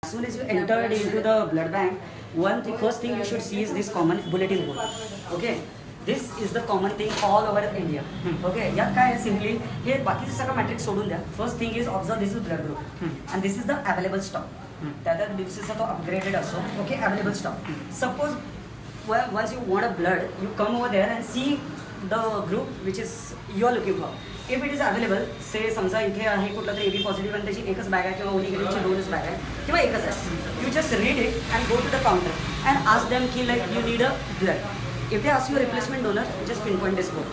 As soon as you entered into the blood bank, first thing you should see is this common bulletin board. Okay, this is the common thing all over India. Okay, यात काय आहे simply हे बाकीचं सगळं matrix सोडून द्या. First thing is observe this is blood group and this is the available stock. त्या दिवशीचा तो upgraded असो. Okay, available stock. Suppose once you want a blood, you come over there and see the group which is you are looking for. If it is available, say समजा इथे आहे कुठला तरी AB positive आणि त्याची एकच bag आहे किंवा O निगेटिव्हची दोनच बॅग आहे किंवा एकच आहे. You just read it and go to the counter and ask them की like you need a blood. If they ask you a replacement donor, just pinpoint this board.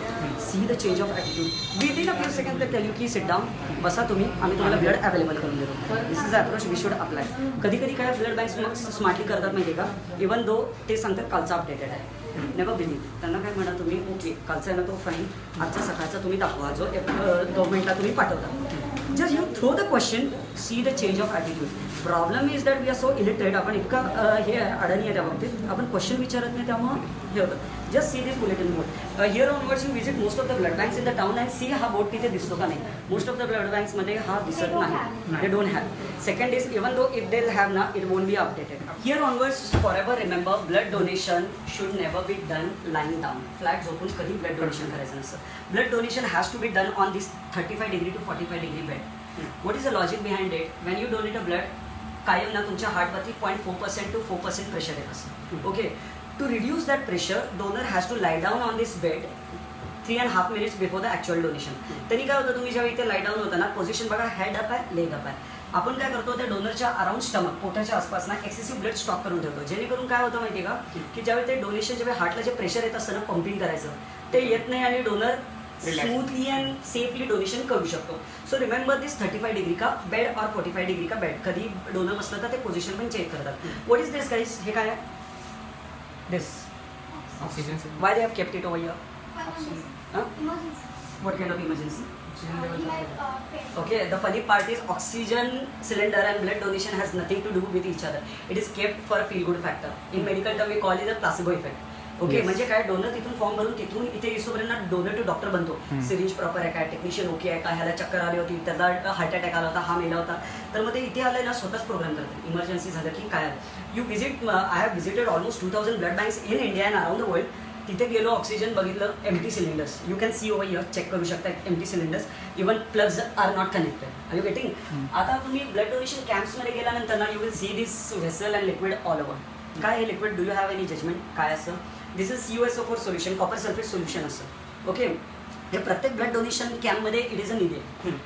See the change of attitude. Within a few seconds they tell you की sit down, बसा तुम्ही आम्ही तुम्हाला blood available करून देतो. This is the approach we should apply. कधी कधी काय ब्लड बँक्स मग स्मार्टली करतात माहिती आहे का, इवन दो ते सांगतात कालचा अपडेटेड आहे. Never believe. त्यांना काय म्हणा तुम्ही ओके कालचा आहे ना तो फाईन, आजचा सकाळचा तुम्ही दाखवा जो गव्हर्नमेंटला तुम्ही पाठवता. Just you throw the question, see the change of attitude. Problem is that we are so illiterate. आपण इतका हे अडाणी आहे त्या बाबतीत, आपण क्वेश्चन विचारत नाही त्यामुळं हे होतं. Just see this bulletin board. Here onwards you visit most of the blood banks in the town and see हा बोर्ड तिथे दिसतो का नाही. मोस्ट ऑफ द ब्लड बँक्समध्ये हा दिसत नाही. They don't have. Second is even though if they have ना it won't be updated. Here onwards for ever remember blood donation should never be done lying down. Flat झोपून कधी blood donation करायचं नसतं. Blood donation has to be done on this 35 degree to 45 degree bed. What is the logic behind it? When you donate a blood, कायम ना तुमच्या हार्टवरती 0.4% to 4% pressure येत असतं. Okay, to reduce that pressure donor has to lie down on this bed 3.5 minutes before the actual donation. त्यांनी काय होतं, तुम्ही जेव्हा इथे लाई डाऊन होता ना, पोझिशन बघा हेड अप आहे लेग अप आहे. आपण काय करतो त्या डोनरच्या अराउंड स्टमक पोटाच्या आसपास ना एक्सेसिव्ह ब्लड स्टॉक करून ठेवतो. जेणेकरून काय होतं माहिती आहे का, की ज्यावेळी ते डोनेशन जेव्हा हार्टला जे प्रेशर येत असतं ना पंपिंग करायचं ते येत नाही आणि donor smoothly and safely donation करू शकतो. सो रिमेंबर दिस 35 डिग्री का बेड और 45 डिग्री का बेड. कधी डोनर बसलं तर ते पोझिशन पण चेक करतात. What is this guys? हे काय आहे? दिस Oxygen. Y they have kept it over here? Emergency. What kind of emergency? Like, pain. Okay, the funny part is oxygen cylinder and blood donation has nothing to do with each other. It is kept for a feel good factor. In medical term we call it the placebo effect. Okay, म्हणजे काय, donor तिथून form भरून तिथून इथे येईपर्यंत donor to doctor बनतो. Syringe proper आहे काय, टेक्निशियन ओके आहे का, ह्याला चक्कर आली होती, त्याला हार्ट अटॅक आला होता, हा मेला होता, तर मग ते इथे आलं ना स्वतःच प्रोग्राम करतात. इमर्जन्सी झालं की काय आलं. You visit, I have visited almost 2000 blood banks in India and around the world. तिथे गेलो, ऑक्सिजन बघितलं, empty cylinders. You can see over here, check करू शकता empty cylinders. Even plugs are not connected. Are you getting? आता तुम्ही blood donation कॅम्प्समध्ये गेल्यानंतर ना you will see this vessel and liquid all over. काय हे liquid, do you have any judgement काय असं? दिस is CuSO4 solution, copper sulphate solution असतं. ओके, हे प्रत्येक ब्लड डोनेशन कॅम्पमध्ये इट इज अ निडे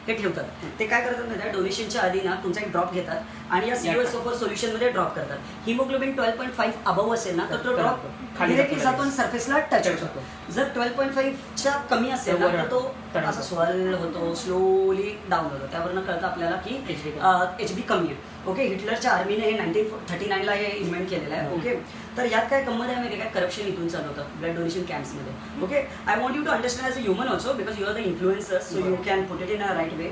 हे ठेवतात. ते काय करतात माहिती आहे, डोनेशनच्या आधी ना तुमचा एक ड्रॉप घेतात आणि या CuSO4 सोल्युशनमध्ये ड्रॉप करतात. हिमोग्लोबिन 12.5 अबव असेल ना तर तो ड्रॉप डिरेक्टली जातो आणि सरफेसला टच होतो. जर 12.5च्या कमी असेल ना तर तो असा स्वेल होतो, स्लोली डाऊन होतो. त्यावरनं कळतं आपल्याला की HB कमी आहे. ओके, हिटलरच्या आर्मीने हे 1939ला हे इन्व्हेंट केलेलं आहे. ओके, तर यात काय गंमत आहे माहिती काय, करप्शन इथून चालू होतं ब्लड डोनेशन कॅम्प्समध्ये. Okay, I want you to understand as a human also because you are the influencer, so you can put it in a right way.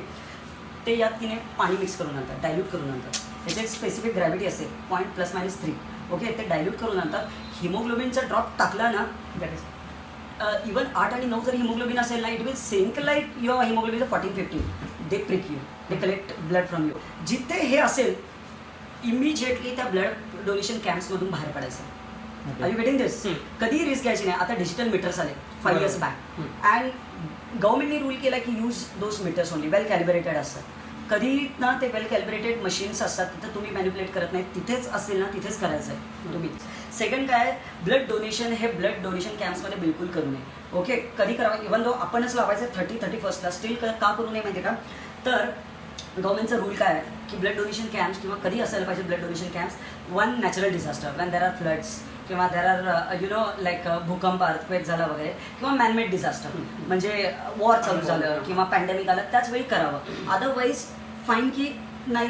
ते यात तिने पाणी मिक्स करून आणतात, डायल्यूट करून आणतात. त्याची एक स्पेसिफिक ग्रॅव्हिटी असेल .±3. ओके, ते डायल्यूट करून आणतात. हिमोग्लोबिनचा ड्रॉप टाकला ना, दॅट इज इवन 8 आणि 9 जर हिमोग्लोबिन असेल ना, it will sink like your haemoglobin 14-15. They prick you, they collect blood from you. जिथे हे असेल इमिजिएटली त्या ब्लड डोनेशन कॅम्प्समधून बाहेर पडायचं. आर यू गेटिंग दिस? कधी रिस्क घ्यायची नाही. आता डिजिटल मीटर्स आले 5 years बॅक अँड गव्हर्नमेंटने रूल केला की use those meters only. Well calibrated असतात. कधी ना ते वेल कॅलिब्रेटेड मशीन्स असतात, तिथं तुम्ही मॅन्युप्युलेट करत नाही. तिथेच असेल ना तिथेच करायचं आहे तुम्ही. सेकंड काय, ब्लड डोनेशन हे ब्लड डोनेशन कॅम्प्समध्ये बिलकुल करू नये. ओके, कधी करावं, इवन दो आपणच लावायचं 30-31ला, स्टील का करू नये माहिती आहे का, तर गव्हर्नमेंटचा रूल काय आहे की ब्लड डोनेशन कॅम्प्स किंवा कधी असायला पाहिजे blood donation camps, one natural disaster when there are floods किंवा there are you know like भूकंप, अर्थक्वेक झाला वगैरे, किंवा मॅनमेड डिझास्टर म्हणजे वॉर चालू झालं किंवा पॅन्डेमिक आलं त्याच वेळी करावं. अदरवाईज फाईन की नाही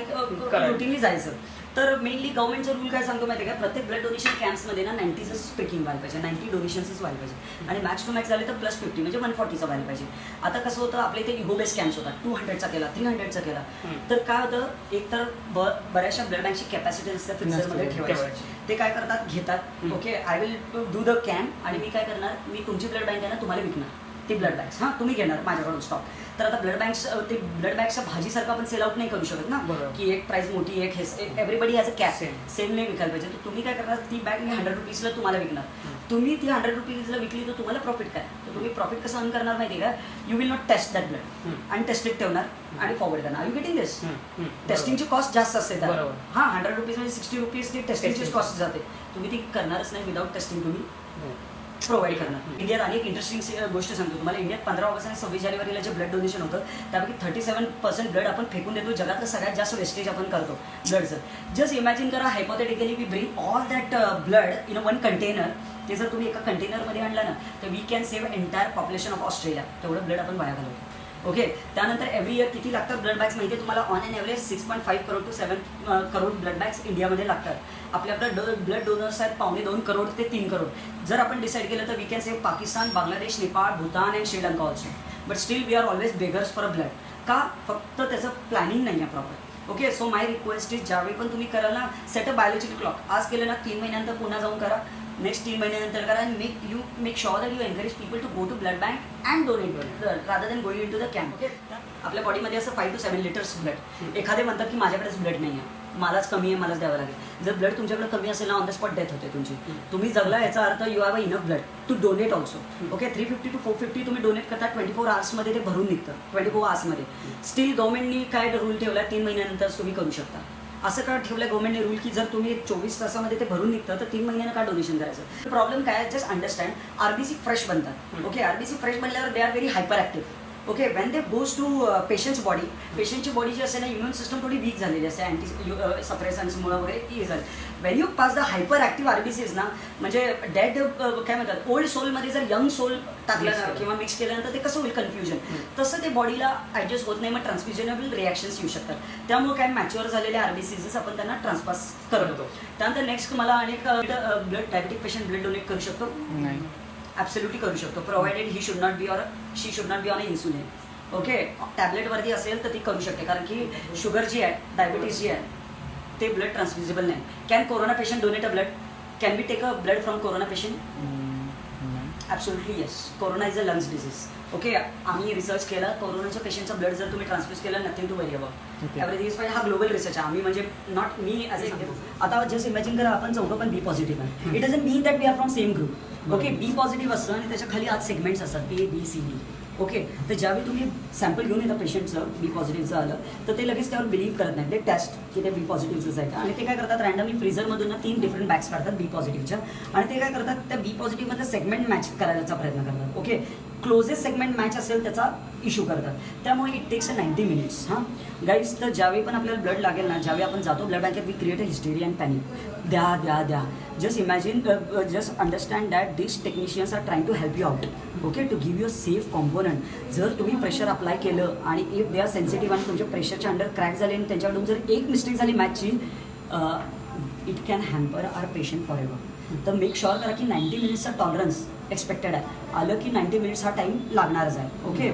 रुटीनली जायचं. तर मेनली गव्हर्नमेंटचा रूल काय सांगतो माहिती आहे का, प्रत्येक ब्लड डोनेशन कॅम्प्समध्ये ना 90चं स्पिकिंग व्हायला पाहिजे, 90 डोनेशन्सच व्हायला पाहिजे आणि मॅक्स टू मॅक्स झाले तर +50 म्हणजे 140चा व्हायला पाहिजे. आता कसं होतं, आपल्या इथे इगो बेस कॅम्प्स होता, 200चा केला, 300चा केला, तर काय होतं, एक तर बऱ्याचशा ब्लड बँकची कॅपॅसिटी असते फ्रीझरमध्ये ठेवायची. ते काय करतात, घेतात. Okay, I will do the camp आणि मी काय करणार, मी तुमची ब्लड बँक आहे ना तुम्हाला विकणार. ती ब्लड बँक्स. हां, तुम्ही घेणार माझ्याकडून स्टॉक. तर आता ब्लड बँक्स ते ब्लड बँक्सच्या भाजीसारखं आपण सेल आउट नाही करू शकत ना, की एक प्राइस मोठी एक हे everybody has a cap. Same नाही विकायला पाहिजे. तर तुम्ही काय करणार, ती बॅग मी 100 रुपीजला तुम्हाला विकणार. तुम्ही ती 100 रुपीजला विकली तर तुम्हाला प्रॉफिट काय, तर तुम्ही प्रॉफिट कसं अर्न करणार माहिती आहे का, you will not test that blood आणि टेस्टेड ठेवणार आणि फॉरवर्ड करणार. You getting this. टेस्टिंगची कॉस्ट जास्त असते त्यात. हां, 100 रुपीज म्हणजे 60 रुपीज ती टेस्टिंगची कॉस्ट जाते. तुम्ही ती करणारच नाही. विदाउट टेस्टिंग तुम्ही प्रोव्हाइड करणार. इंडियात आणि एक इंटरेस्टिंग गोष्ट सांगतो तुम्हाला. इंडियात 15 ऑगस्ट आणि 26 जानेवारीला जे ब्लड डोनेशन होतं त्यापैकी 37% ब्लड आपण फेकून देतो. जगातलं सगळ्यात जास्त वेस्टेज आपण करतो ब्लडचं. जस्ट इमॅजिन करा, hypothetically we bring all that blood in one container. ते जर तुम्ही एका कंटेनरमध्ये आणलं ना तर we can save entire population of Australia. तेवढं ब्लड आपण वाया घालवतो. ओके. त्यानंतर एव्हरी इयर किती लागतात ब्लड बॅग्स माहिती आहे तुम्हाला? On and average 6.5 crore to 7 crore blood bags इंडियामध्ये लागतात. आपल्याकडे ब्लड डोनर्स आहेत 2.25 करोड ते 3 करोड. जर आपण डिसाईड केलं तर we can save Pakistan, Bangladesh, Nepal, Bhutan and Sri Lanka also. But still we are always beggars for a blood. का? फक्त त्याचं प्लॅनिंग नाही आहे proper. Okay. So my request is, ज्यावेळी पण तुम्ही कराल ना, सेट अ बायोलॉजिकल क्लॉक. आज केलं ना, 3 महिन्यानंतर पुन्हा जाऊन करा, नेक्स्ट 3 महिन्यानंतर करा. And make sure that you encourage people to go to blood bank and donate blood rather than going into the camp. Okay. आपल्या बॉडीमध्ये असं 5 to 7 लिटर्स ब्लड. एखादे म्हणतात की माझ्याकडेच ब्लड नाही आहे, मलाच कमी आहे, मलाच द्यावं लागेल. जर ब्लड तुमच्याकडे कमी असेल ना, ऑन द स्पॉट डेथ होते तुमची. तुम्ही जगला याचा अर्थ you have a enough blood to donate also. Okay. 350 to 450 तुम्ही डोनेट करता. 24 आवर्समध्ये ते भरून निघतं. 24 आवर्समध्ये. स्टील गव्हर्नमेंटनी काय रूल ठेवला, 3 महिन्यानंतर तुम्ही करू शकता. असं का ठेवलं गव्हर्नमेंटने रूल की जर तुम्ही 24 तासामध्ये ते भरून निघतं तर 3 महिन्यानं का डोनेशन करायचं? प्रॉब्लेम काय आहे, जस्ट अंडरस्टँड. आरबीसी फ्रेश बनतात. ओके. आरबीसी फ्रेश बनल्यावर they are very hyper active. Okay. When they goes to patient's body, पेशंटची बॉडी जी असते ना, इम्युन सिस्टम थोडी वीक झालेली असते अँटी सप्रेसन्समुळं वगैरे हे झालं. Wien you pass the hyper active RBCs ना, म्हणजे डेड काय म्हणतात, ओल्ड सोलमध्ये जर यंग सोल टाकलं ना किंवा मिक्स केल्यानंतर ते कसं होईल कन्फ्युजन, तसं ते बॉडीला ॲडजस्ट होत नाही. मग ट्रान्सफ्युजनेबल रिॲक्शन्स येऊ शकतात. त्यामुळे काय मॅच्युअर झालेले आरबीसीज आपण त्यांना ट्रान्सपास करतो. त्यानंतर नेक्स्ट मला अनेक blood diabetic patient blood donate करू शकतो? नाही. ॲब्सोल्युटली करू शकतो, provided he should not be or she should not be on insulin. Okay. टॅबलेटवरती असेल तर ती करू शकते, कारण की शुगर जी आहे, डायबिटीज जी आहे, ते ब्लड ट्रान्सफ्युजिबल नाही. Can corona patient donate a blood? Can be take a blood from corona patient? Absolutely yes. Corona is a lungs disease. Okay. आम्ही रिसर्च केला, कोरोनाच्या पेशंटचं ब्लड जर तुम्ही ट्रान्सफ्यूज केलं, nothing to worry about. Everything is fine. हा global research आहे. आम्ही म्हणजे नॉट मी ॲज ए, आता जस्ट इमॅजिन करा आपण चौघं पण बी पॉझिटिव्ह आहे. It doesn't mean that we are from same group. Okay. B positive असतं आणि त्याच्या खाली आज सेगमेंट्स असतात A, B, C, D. Okay. तर ज्यावेळी तुम्ही सॅम्पल घेऊन येता पेशंटचं बी पॉझिटिव्हचं आलं तर ते लगेच त्यावर बिलीव्ह करत नाही. ते टेस्ट की ते बी पॉझिटिव्हचंच आहे का, आणि ते काय करतात, रँडमली फ्रीझरमधून 3 डिफरंट बॅग्स काढतात बी पॉझिटिव्हच्या, आणि ते काय करतात, त्या बी पॉझिटिव्हमधलं सेगमेंट मॅच करायचा प्रयत्न करतात. ओके. क्लोजेस्ट सेगमेंट मॅच असेल त्याचा इश्यू करतात. त्यामुळे इट टेक्स 90 मिनिट्स. हां गाईज. तर ज्यावेळी पण आपल्याला ब्लड लागेल ना, ज्यावेळी आपण जातो ब्लड बँकेत, we create a hysteria and panic. द्या द्या द्या. Just imagine, just understand that this technicians are trying to help you out. Okay. To give you a safe component. जर तुम्ही प्रेशर अप्लाय केलं आणि इफ दे आर सेन्सिटिव्ह आणि तुमच्या प्रेशरच्या अंडर क्रॅक झाले आणि त्यांच्याकडून जर एक मिस्टेक झाली मॅचची, it can hamper our patient for ever. तर मेक शुअर करा की 90 मिनिट्सचा टॉलरन्स एक्सपेक्टेड आहे. आलं की 90 मिनिट्स हा टाईम लागणारच आहे. ओके.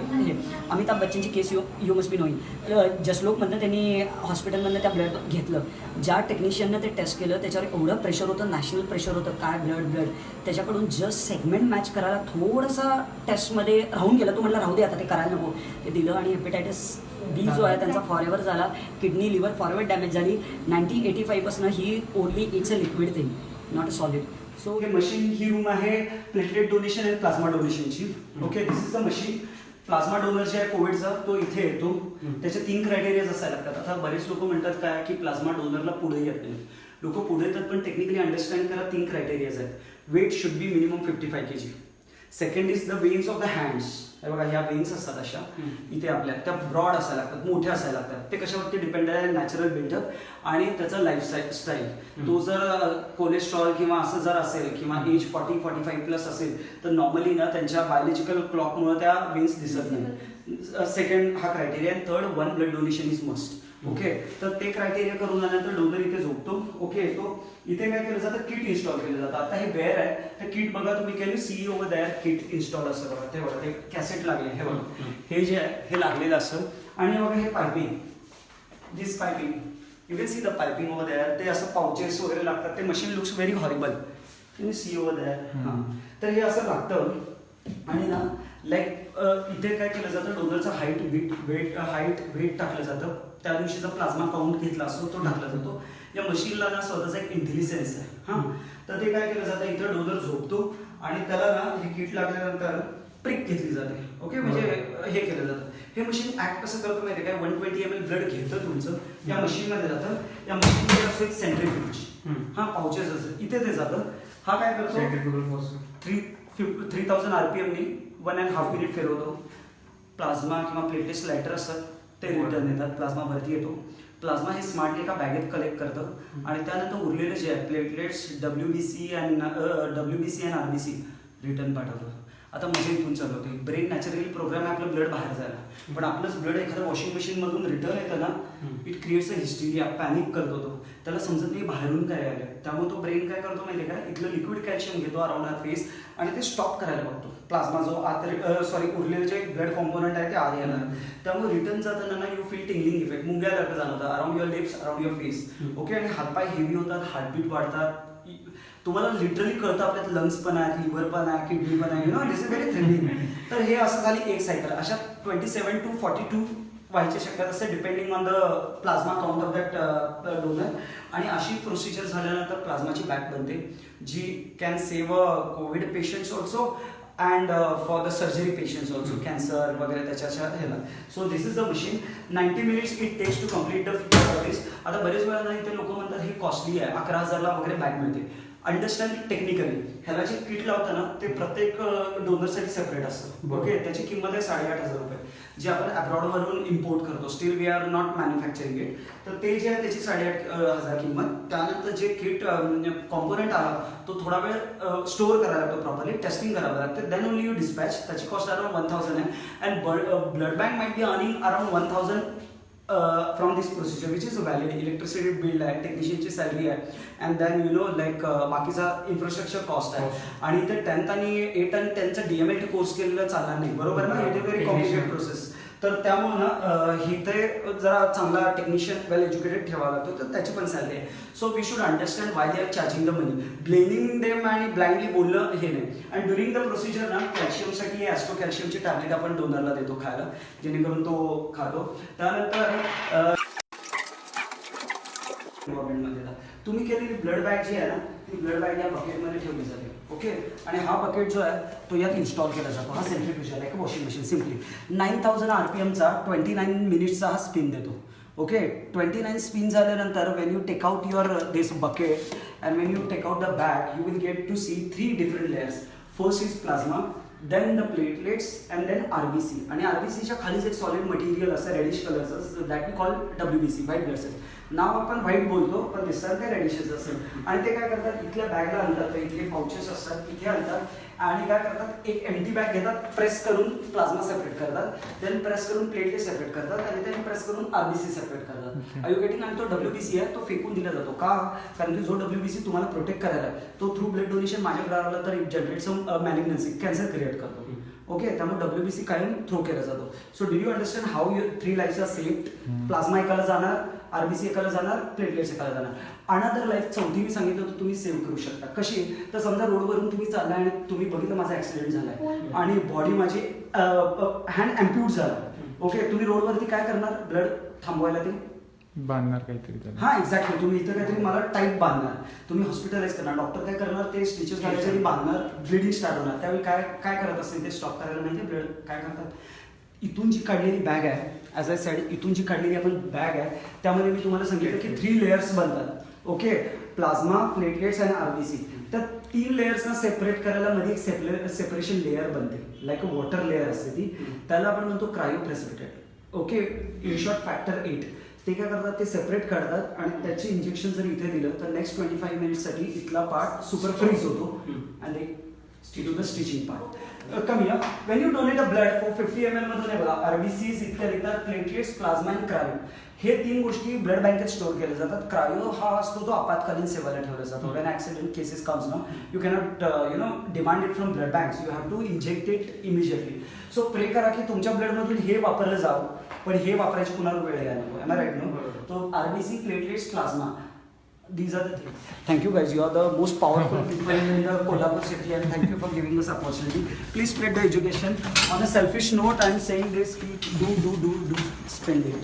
अमिताभ बच्चनची case you must be knowing. जसलोकमधनं त्यांनी हॉस्पिटलमधनं त्या ब्लड घेतलं. ज्या टेक्निशियननं ते टेस्ट केलं त्याच्यावर एवढं प्रेशर होतं, नॅशनल प्रेशर होतं, काय ब्लड त्याच्याकडून जस्ट सेगमेंट मॅच करायला थोडंसं टेस्टमध्ये राहून गेलं. तो म्हटलं राहू दे आता, ते करायला नको. ते दिलं आणि हेपेटायटिस बी जो आहे त्यांचा फॉरएव्हर झाला. किडनी लिव्हर फॉरएव्हर डॅमेज झाली. 1985 ही only it's a liquid thing, not a solid. So हे मशीन, ही रूम आहे प्लेटलेट डोनेशन आणि प्लाझ्मा डोनेशनची. Okay. This is the machine. Plasma donor जे आहे कोविडचा, तो इथे येतो. त्याचे 3 क्रायटेरियाज असायला लागतात. आता बरेच लोक म्हणतात काय की प्लाझ्मा डोनरला पुढे येत नाही. लोक पुढे येतात, पण टेक्निकली अंडरस्टँड करा 3 क्रायटेरियाज आहेत. Weight should be minimum 55 kg. Second is the veins of the hands. हे बघा, ह्या वेन्स असतात अशा इथे आपल्या, त्या ब्रॉड असायला लागतात, मोठ्या असायला लागतात. ते कशावरती डिपेंड आहे, नॅचरल बिल्डअप आणि त्याचं लाईफस्टाईल. तो जर कोलेस्ट्रॉल किंवा असं जर असेल किंवा एज 40-45+ असेल तर नॉर्मली ना त्यांच्या बायोलॉजिकल क्लॉकमुळे त्या वेन्स दिसत नाही. सेकंड हा criteria. Third, 1 blood donation is must. Okay. तर ते क्रायटेरिया करून आल्यानंतर डोनर इथे झोपतो. ओके. तो इथे काय केलं जातं, किट इन्स्टॉल केलं जातं. आता हे बेअर आहे, तर किट बघा तुम्ही केली, see over there kit install असं बघा. ते बघा, ते कॅसेट लागले, हे बघा, हे जे आहे हे लागलेलं असतं. आणि बघा हे piping, this piping, you can see the piping over there. ते असं पाउचेस वगैरे लागतात. ते मशीन लुक्स व्हेरी हॉरिबल. तुम्ही सी ओव्हर देअर. हां. तर हे असं लागतं आणि ना लाईक इथे काय केलं जातं, डोनरचं वेट टाकलं जातं, त्या दिवशीचा प्लाझ्मा काउंट घेतला असतो तो टाकला जातो. या मशीनला ना स्वतःचा एक इंटेलिजन्स आहे हां. तर ते काय केलं जातं, इथं डोनर झोपतो आणि त्याला ना हे किट लागल्यानंतर प्रिक घेतली जाते. ओके, म्हणजे हे केलं जातं. हे मशीन ऍक्ट कसं करतं माहिती आहे काय, 120 ml ब्लड घेतं तुमचं, या मशीनमध्ये जातं. या मशीनमध्ये असतो एक सेंट्रीफ्यूज हा पाउचेस असतं, इथे ते जातं. हा काय करतो, 3000 RPM नी 1.5 मिनिट फिरवतो. प्लाझ्मा किंवा प्लेटलेट्स लायटर असतात ते रिटर्न येतात, प्लाझ्मा वरती येतो. प्लाझ्मा हे स्मार्टली एका बॅगेत कलेक्ट करतं आणि त्यानंतर उरलेले जे आहे प्लेटलेट्स WBC आणि RBC रिटर्न पाठवतं. आता मजा इथून चालू होते. ब्रेन नॅचरली प्रोग्राम आहे आपलं ब्लड बाहेर जायला, पण आपलंच ब्लड एखाद्या वॉशिंग मशीनमधून रिटर्न येतं ना, it creates a hysteria, panic करतो तो. त्याला समजत नाही बाहेरून काय आलं. त्यामुळे तो ब्रेन काय करतो माहिती आहे का, इथलं लिक्विड कॅल्शियम घेतो अराउंड हा फेस आणि ते स्टॉप करायला बघतो. प्लाझ्मा जो उरलेले जे ब्लड कॉम्पोनंट आहे ते आत येणार. त्यामुळे रिटर्न जाताना ना यू फील टिंगलिंग इफेक्ट, मुंग्यासारखं जाणवतं around your lips, around your face. Okay, आणि हातपाय हेवी होतात, हार्टबीट वाढतात. तुम्हाला लिटरली कळतं आपल्यात लंग्स पण आहेत, लिव्हर पण आहे, किडनी पण आहे, दिस इज व्हेरी थ्रिलिंग. तर हे असं झाली एक सायकल. अशा 27 to 42 व्हायची शक्यता असते depending on the plasma count of that donor. आणि अशी प्रोसिजर झाल्यानंतर प्लाझ्माची बॅग बनते जी can save Covid patients also and for the surgery patients also, cancer वगैरे त्याच्या ह्याला. So this is the machine. 90 minutes it takes to complete the service. आता बरेच वेळा ना इथे लोक म्हणतात हे कॉस्टली आहे, 11,000ला वगैरे बॅग मिळते. अंडरस्टँड टेक्निकली ह्याला जे किट लावतं ना ते प्रत्येक डोनरसाठी सेपरेट असतं. ओके, त्याची किंमत आहे 8,500 रुपये, जे आपण अब्रॉडवरून इम्पोर्ट करतो. Still we are not manufacturing it. तर ते जे आहे त्याची 8,500 किंमत. त्यानंतर जे किट कॉम्पोनंट आला तो थोडा वेळ स्टोअर करायला लागतो, प्रॉपरली टेस्टिंग करावं लागतं, देन ओनली यू डिस्पॅच. त्याची कॉस्ट अराउंड 1,000 आहे. And blood bank might be earning around 1,000 from this procedure which is valid. Electricity bill आहे, टेक्निशियनची सॅलरी आहे, अँड देन लाईक बाकीचा इन्फ्रास्ट्रक्चर कॉस्ट आहे. आणि ते 10th आणि 8th आणि 10th चा DMLT कोर्स केलेला चालणार नाही, बरोबर ना. It is very complicated process. तर त्यामुळे ना इथे जरा चांगला टेक्निशियन वेल एज्युकेटेड ठेवावा लागतो, तर त्याची पण सॅलरी आहे. So we should understand why they are charging the money. Blaming them आणि ब्लाइंडली बोलणं हे नाही. आणि ड्युरिंग द प्रोसिजर ना कॅल्शियमसाठी ॲस्ट्रो कॅल्शियमची टॅबलेट आपण डोनरला देतो खायला, जेणेकरून तो खातो. त्यानंतर गव्हर्नमेंटमध्ये तुम्ही केलेली ब्लड बॅग जी आहे ना, ती ब्लड बॅग या बकेटमध्ये ठेवली जाते. ओके, आणि हा बकेट जो आहे तो यात इन्स्टॉल केला जातो. हा सेंट्रीफ्यूज आहे, एक वॉशिंग मशीन. सिम्पली 9,000 RPMचा 29 मिनिट्सचा हा स्पिन देतो. ओके, 29 स्पिन झाल्यानंतर when you take out your this bucket and when you take out the bag you will get to see 3 different layers. First is plasma, then the platelets and then RBC. आणि RBCच्या खालीच एक solid material असतं reddish कलरचं, that we call WBC, white blood cells. नाव आपण white बोलतो पण दिसतात ते रेडिशच असेल. आणि ते काय करतात, इथल्या बॅगला आणतात, तर इथले पाउचेस असतात, इथे आणतात आणि काय करतात, एक एम्प्टी बॅग घेतात, प्रेस करून प्लाझ्मा सेपरेट करतात, देन प्रेस करून प्लेटलेट सेपरेट करतात आणि देन प्रेस करून RBC सेपरेट करतात. Are you getting. आणि तो WBC आहे तो फेकून दिला जातो. का? कारण की जो WBC तुम्हाला प्रोटेक्ट करायला तो थ्रू ब्लड डोनेशन माझ्याकडे आला तर it generates malignancy, cancer create करतो. ओके, त्यामुळे WBC कायम थ्रो केला जातो. So do you understand how your 3 lifes are saved. Plasma एकाला जाणार, RBC एकाला जाणार, प्लेटलेट्स एकाला जाणार. अनदर लाईफ चौथी मी सांगितलं होतं तुम्ही सेव्ह करू शकता. कशी? तर समजा रोडवरून तुम्ही चाललाय आणि तुम्ही बघितलं माझा ऍक्सिडेंट झालाय आणि बॉडी माझी हँड अँप्यूट झाला. ओके, तुम्ही रोडवरती काय करणार, ब्लड थांबवायला ते बांधणार काहीतरी. हा एक्झॅक्टली, तुम्ही इथं काहीतरी मला टाईट बांधणार, तुम्ही हॉस्पिटलाइज करणार. डॉक्टर काय करणार, ते स्टिचेस घालायच्या आधी बांधणार, ब्लिडिंग स्टार्ट होणार. त्यावेळी काय काय करत असेल ते स्टॉप करायला माहिती ब्लड काय करतात. इथून जी काढलेली बॅग आहे, ॲज आय सेड, इथून जी काढलेली आपण बॅग आहे त्यामध्ये मी तुम्हाला सांगितलं की 3 लेयर्स बनतात. ओके, प्लाझ्मा, प्लेटलेट्स आणि RBC. तर 3 लेयर्सना सेपरेट करायला मध्ये एक सेपरेशन लेअर बनते, लाईक अ वॉटर लेअर असते ती, त्याला आपण म्हणतो cryoprecipitate. Okay, in short factor 8. ते काय करतात, ते सेपरेट काढतात आणि त्याचे इंजेक्शन जर इथे दिलं तर नेक्स्ट 25 मिनिट्ससाठी इथला पार्ट सुपर फ्रीज होतो आणि डू द स्टिचिंग पार्ट. कमी Wien you donate a blood for 50 ml मधून आहे बघा, RBCs इतक्या देतात, प्लेटलेट्स, प्लाझ्मा आणि क्रायो. हे 3 गोष्टी ब्लड बँकेत स्टोअर केल्या जातात. क्रायो हा असतो तो आपत्कालीन सेवेला ठेवला जातो. वेन ऍक्सिडेंट केसेस कम्स ना, you cannot demand it from blood banks, you have to inject it immediately. So pray करा की तुमच्या ब्लडमधून हे वापरलं जावं, पण हे वापरायची कुणाला वेळ यायला नको. Am I right no. तो RBC, platelets, plasma these are the things. Thank you guys. You are the most powerful people in the Kolhapur city, and thank you for giving us opportunity. Please spread the education. On a selfish note, I am saying this: do, spend it.